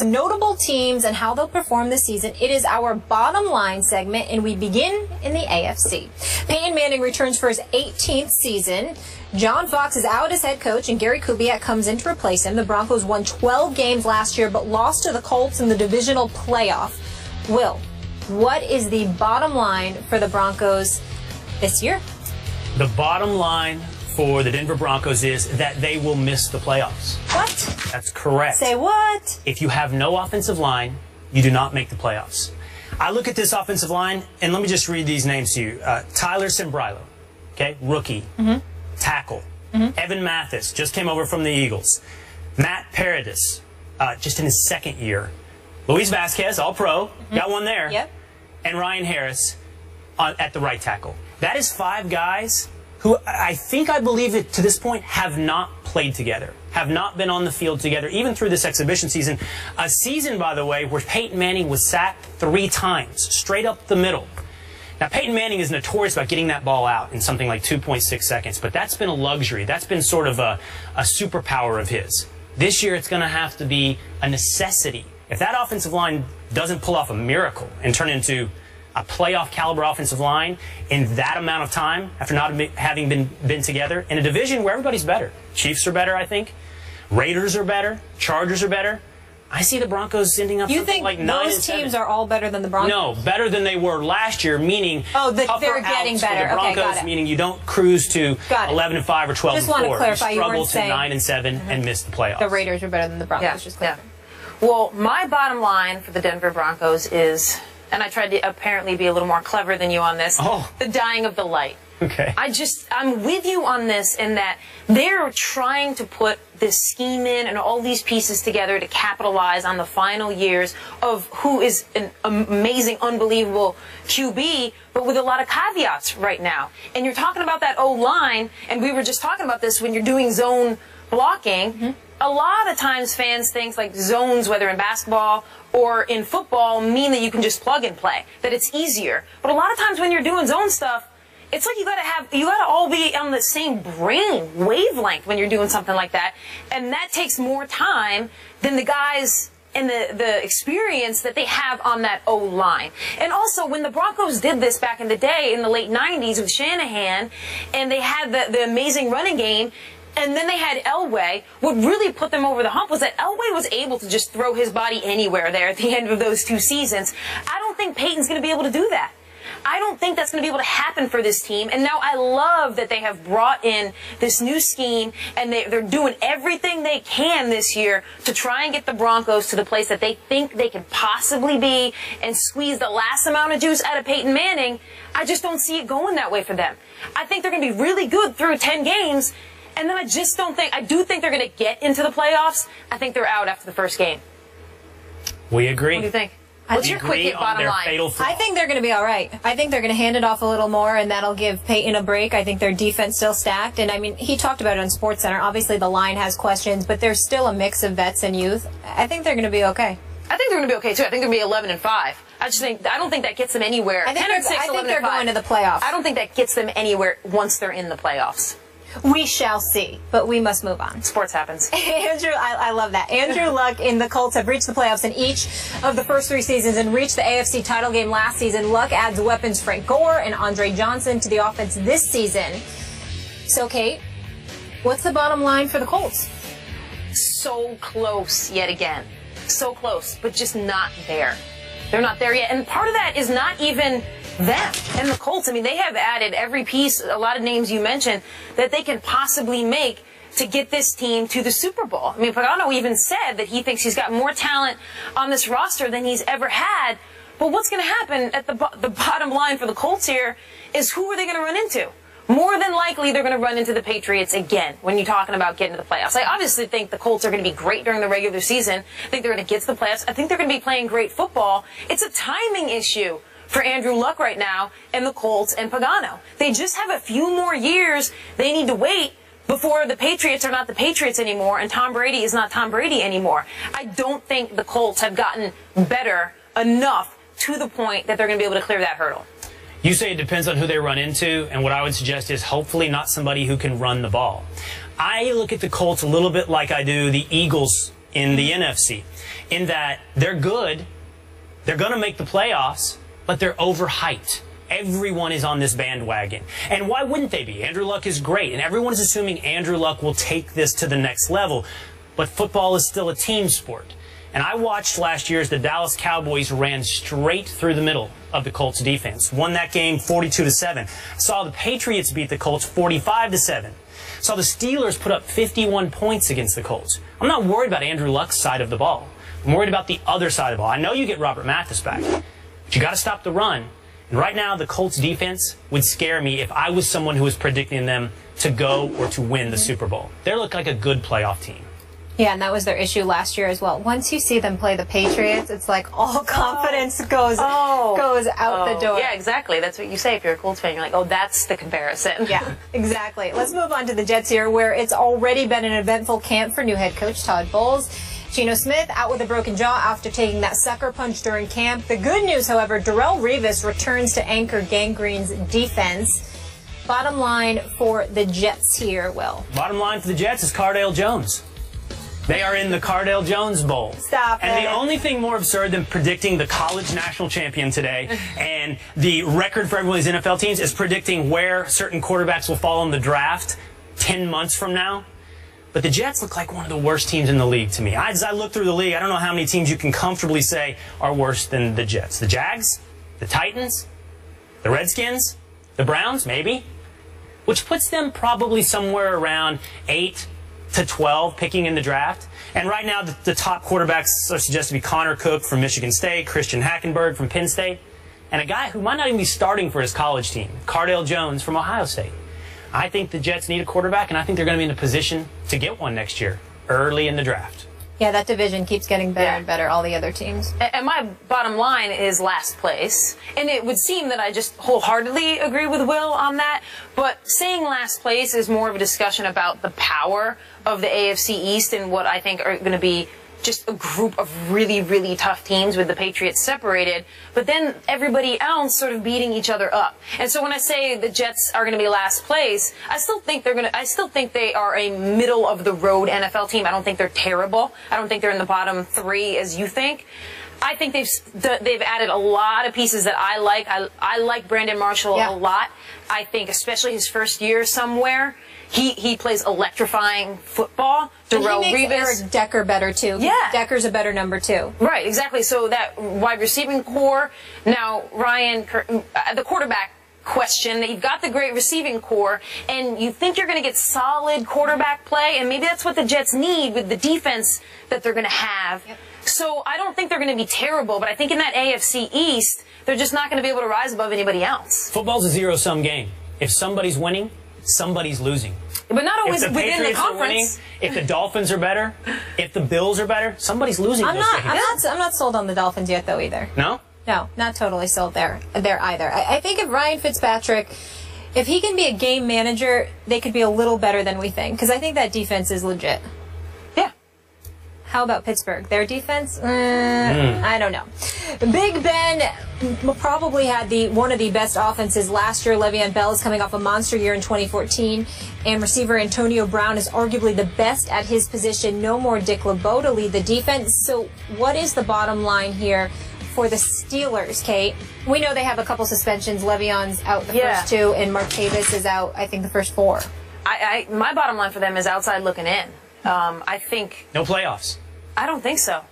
notable teams and how they'll perform this season. It is our bottom line segment, and we begin in the AFC. Peyton Manning returns for his 18th season. John Fox is out as head coach, and Gary Kubiak comes in to replace him. The Broncos won 12 games last year, but lost to the Colts in the divisional playoff. Will, what is the bottom line for the Broncos this year? The bottom line for the Denver Broncos is that they will miss the playoffs. What? That's correct. Say what? If you have no offensive line, you do not make the playoffs. I look at this offensive line, and let me just read these names to you. Tyler Sembrilo, okay, rookie, tackle. Evan Mathis just came over from the Eagles. Matt Paradis, just in his second year. Luis Vasquez, all-pro, got one there. Yep. And Ryan Harris at the right tackle. That is 5 guys who I believe it to this point have not played together, have not been on the field together, even through this exhibition season. A season, by the way, where Peyton Manning was sacked 3 times, straight up the middle. Now, Peyton Manning is notorious about getting that ball out in something like 2.6 seconds, but that's been a luxury. That's been sort of a superpower of his. This year, it's going to have to be a necessity. If that offensive line doesn't pull off a miracle and turn into a playoff caliber offensive line in that amount of time, after not having been together, in a division where everybody's better. Chiefs are better, I think. Raiders are better. Chargers are better. I see the Broncos ending up something like 9 and 7. You think those teams are all better than the Broncos? No, better than they were last year, meaning they're getting better. For the Broncos, okay, got it. Meaning you don't cruise to 11 and 5 or 12 just and 4. Want to clarify, you struggle to 9 and 7 and miss the playoffs. The Raiders are better than the Broncos. Just clear. Well, my bottom line for the Denver Broncos is, and I tried to apparently be a little more clever than you on this, the dying of the light. Okay. I'm with you on this in that they're trying to put this scheme in and all these pieces together to capitalize on the final years of who is an amazing, unbelievable QB, but with a lot of caveats right now. And you're talking about that O-line, and we were just talking about this when you're doing zone blocking. A lot of times fans think like zones, whether in basketball or in football, mean that you can just plug and play, that it's easier. But a lot of times when you're doing zone stuff, it's like you gotta all be on the same brain wavelength when you're doing something like that. And that takes more time than the guys and the experience that they have on that O-line. And also, when the Broncos did this back in the day, in the late 90s with Shanahan, and they had the amazing running game, and then they had Elway, what really put them over the hump was that Elway was able to just throw his body anywhere there at the end of those 2 seasons. I don't think Peyton's going to be able to do that. I don't think that's going to be able to happen for this team. And now I love that they have brought in this new scheme, and they're doing everything they can this year to try and get the Broncos to the place that they think they can possibly be and squeeze the last amount of juice out of Peyton Manning. I just don't see it going that way for them. I think they're going to be really good through 10 games, and then I do think they're going to get into the playoffs. I think they're out after the first game. We agree. What do you think? What's your quick hit bottom line? I think they're going to be all right. I think they're going to hand it off a little more, and that'll give Peyton a break. I think their defense still stacked. And, I mean, he talked about it on SportsCenter. Obviously, the line has questions, but there's still a mix of vets and youth. I think they're going to be okay. I think they're going to be okay, too. I think they're going to be 11 and 5. I don't think that gets them anywhere. I think they're going to the playoffs. I don't think that gets them anywhere once they're in the playoffs. We shall see, but we must move on. Sports happens. Andrew, I love that. Andrew Luck and the Colts have reached the playoffs in each of the first 3 seasons and reached the AFC title game last season. Luck adds weapons Frank Gore and Andre Johnson to the offense this season. So, Kate, what's the bottom line for the Colts? So close yet again. So close, but just not there. They're not there yet. And part of that is not even them and the Colts. I mean, they have added every piece, a lot of names you mentioned, that they can possibly make to get this team to the Super Bowl. I mean, Pagano even said that he thinks he's got more talent on this roster than he's ever had. But what's going to happen at the bottom line for the Colts here is who are they going to run into? More than likely, they're going to run into the Patriots again when you're talking about getting to the playoffs. I obviously think the Colts are going to be great during the regular season. I think they're going to get to the playoffs. I think they're going to be playing great football. It's a timing issue for Andrew Luck right now and the Colts and Pagano. They just have a few more years they need to wait before the Patriots are not the Patriots anymore and Tom Brady is not Tom Brady anymore. I don't think the Colts have gotten better enough to the point that they're going to be able to clear that hurdle. You say it depends on who they run into, and what I would suggest is hopefully not somebody who can run the ball. I look at the Colts a little bit like I do the Eagles in the NFC, in that they're good, they're going to make the playoffs, but they're overhyped. Everyone is on this bandwagon. And why wouldn't they be? Andrew Luck is great, and everyone is assuming Andrew Luck will take this to the next level. But football is still a team sport. And I watched last year as the Dallas Cowboys ran straight through the middle of the Colts defense. Won that game 42-7. Saw the Patriots beat the Colts 45-7. Saw the Steelers put up 51 points against the Colts. I'm not worried about Andrew Luck's side of the ball. I'm worried about the other side of the ball. I know you get Robert Mathis back, but you got to stop the run. And right now, the Colts defense would scare me if I was someone who was predicting them to go or to win the Super Bowl. They look like a good playoff team. Yeah, and that was their issue last year as well. Once you see them play the Patriots, it's like all confidence goes out the door. Yeah, exactly. That's what you say if you're a Colts fan. You're like, oh, that's the comparison. Yeah, exactly. Let's move on to the Jets here, where it's already been an eventful camp for new head coach Todd Bowles. Geno Smith out with a broken jaw after taking that sucker punch during camp. The good news, however, Darrelle Revis returns to anchor Gang Green's defense. Bottom line for the Jets here, Will. Bottom line for the Jets is Cardale Jones. They are in the Cardale Jones Bowl. Stop And it. the only thing more absurd than predicting the college national champion today and the record for every one of these NFL teams is predicting where certain quarterbacks will fall in the draft 10 months from now. But the Jets look like one of the worst teams in the league to me. As I look through the league, I don't know how many teams you can comfortably say are worse than the Jets. The Jags, the Titans, the Redskins, the Browns, maybe, which puts them probably somewhere around 8 to 12 picking in the draft. And right now, the top quarterbacks are suggested to be Connor Cook from Michigan State, Christian Hackenberg from Penn State, and a guy who might not even be starting for his college team, Cardale Jones from Ohio State. I think the Jets need a quarterback, and I think they're going to be in a position to get one next year, early in the draft. Yeah, that division keeps getting better and better, all the other teams. And my bottom line is last place. And it would seem that I just wholeheartedly agree with Will on that. But saying last place is more of a discussion about the power of the AFC East and what I think are going to be just a group of really, really tough teams with the Patriots separated, but then everybody else sort of beating each other up. And so when I say the Jets are going to be last place, I still think they are a middle of the road NFL team. I don't think they're terrible. I don't think they're in the bottom 3 as you think. I think they've added a lot of pieces that I like. I like Brandon Marshall a lot. I think especially his first year somewhere, he plays electrifying football. Darrelle Revis, Eric Decker better too. Yeah, Decker's a better number 2. Right, exactly. So that wide receiving core. Now Ryan, the quarterback question, that you've got the great receiving core, and you think you're going to get solid quarterback play, and maybe that's what the Jets need with the defense that they're going to have. Yep. So I don't think they're going to be terrible, but I think in that AFC East, they're just not going to be able to rise above anybody else. Football's a zero-sum game. If somebody's winning, somebody's losing. But not always if the within Patriots the conference. Are winning, if the Dolphins are better, if the Bills are better, somebody's losing. I'm not sold on the Dolphins yet, though, either. No? No, not totally sold there either. I think if Ryan Fitzpatrick, if he can be a game manager, they could be a little better than we think, because I think that defense is legit. Yeah. How about Pittsburgh? Their defense? I don't know. Big Ben probably had one of the best offenses last year. Le'Veon Bell is coming off a monster year in 2014, and receiver Antonio Brown is arguably the best at his position. No more Dick LeBeau to lead the defense. So what is the bottom line here for the Steelers, Kate? We know they have a couple suspensions. Le'Veon's out the first 2, and Martavis is out, I think, the first 4. My bottom line for them is outside looking in. I think... No playoffs. I don't think so.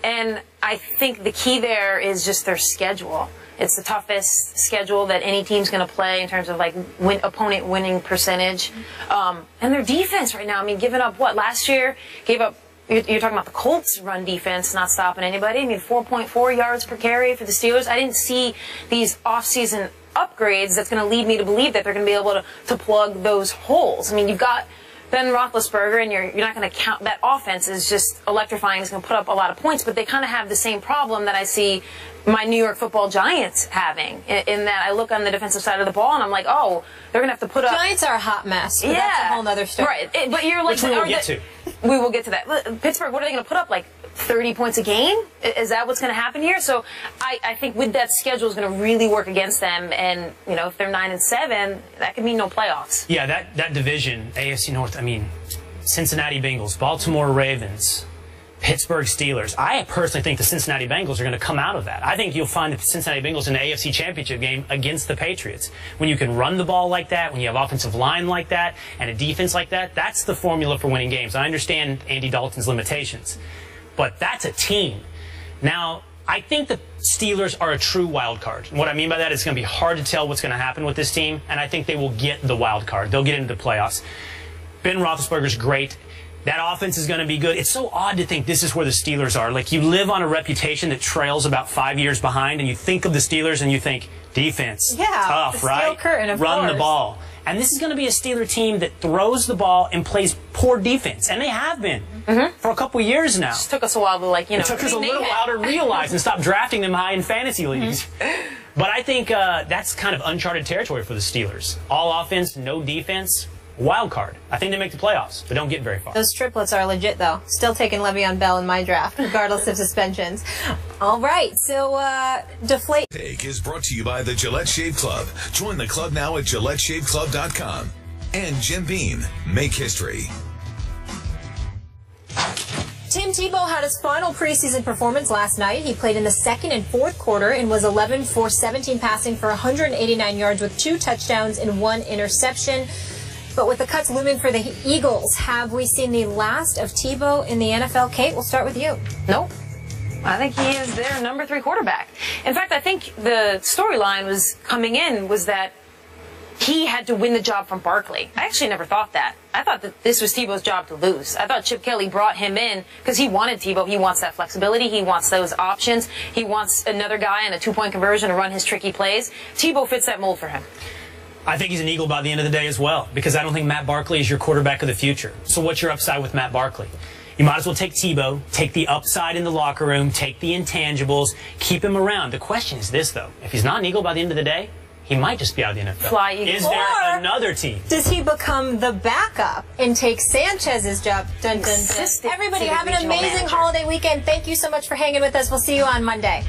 And I think the key there is just their schedule. It's the toughest schedule that any team's going to play in terms of like opponent winning percentage. And their defense right now, I mean, giving up what? Last year, gave up, you're talking about the Colts run defense not stopping anybody. I mean, 4.4 yards per carry for the Steelers. I didn't see these offseason upgrades that's going to lead me to believe that they're going to be able to plug those holes. I mean, you've got Ben Roethlisberger, and you're not going to count that offense is just electrifying. It's going to put up a lot of points, but they kind of have the same problem that I see my New York Football Giants having, in that I look on the defensive side of the ball and I'm like, oh, they're going to have to put up. Giants are a hot mess. But that's a whole other story. Right, but you're like, which we will get to. We will get to that. Pittsburgh, what are they going to put up? Like 30 points a game? Is that what's going to happen here? So I think with that schedule is going to really work against them. And, you know, if they're 9-7, that could mean no playoffs. Yeah, that division, AFC North, I mean, Cincinnati Bengals, Baltimore Ravens, Pittsburgh Steelers. I personally think the Cincinnati Bengals are going to come out of that. I think you'll find the Cincinnati Bengals in the AFC Championship game against the Patriots. When you can run the ball like that, when you have offensive line like that, and a defense like that, that's the formula for winning games. I understand Andy Dalton's limitations, but that's a team. Now, I think the Steelers are a true wild card. And what I mean by that is it's going to be hard to tell what's going to happen with this team, and I think they will get the wild card. They'll get into the playoffs. Ben Roethlisberger's great. That offense is going to be good. It's so odd to think this is where the Steelers are. Like, you live on a reputation that trails about 5 years behind, and you think of the Steelers and you think, defense, tough, the right? steel curtain, of Run course. the ball. And this is going to be a Steeler team that throws the ball and plays poor defense. And they have been for a couple years now. It took us a while to, like, It took us a little while to realize and stop drafting them high in fantasy leagues. But I think that's kind of uncharted territory for the Steelers. All offense, no defense. Wild card. I think they make the playoffs, but don't get very far. Those triplets are legit, though. Still taking Le'Veon Bell in my draft, regardless of suspensions. All right, so deflate. Take is brought to you by the Gillette Shave Club. Join the club now at GilletteShaveClub.com. And Jim Beam. Make history. Tim Tebow had his final preseason performance last night. He played in the second and fourth quarter and was 11 for 17 passing for 189 yards with 2 touchdowns and 1 interception. But with the cuts looming for the Eagles, have we seen the last of Tebow in the NFL? Kate, we'll start with you. Nope. I think he is their number 3 quarterback. In fact, I think the storyline was coming in was that he had to win the job from Barkley. I actually never thought that. I thought that this was Tebow's job to lose. I thought Chip Kelly brought him in because he wanted Tebow. He wants that flexibility. He wants those options. He wants another guy in a 2-point conversion to run his tricky plays. Tebow fits that mold for him. I think he's an Eagle by the end of the day as well, because I don't think Matt Barkley is your quarterback of the future. So what's your upside with Matt Barkley? You might as well take Tebow, take the upside in the locker room, take the intangibles, keep him around. The question is this, though. If he's not an Eagle by the end of the day, he might just be out of the NFL. Fly Eagle. Is there another team? Does he become the backup and take Sanchez's job? Dun, dun, dun. Assistant Everybody to the have an regional amazing manager. holiday weekend. Thank you so much for hanging with us. We'll see you on Monday.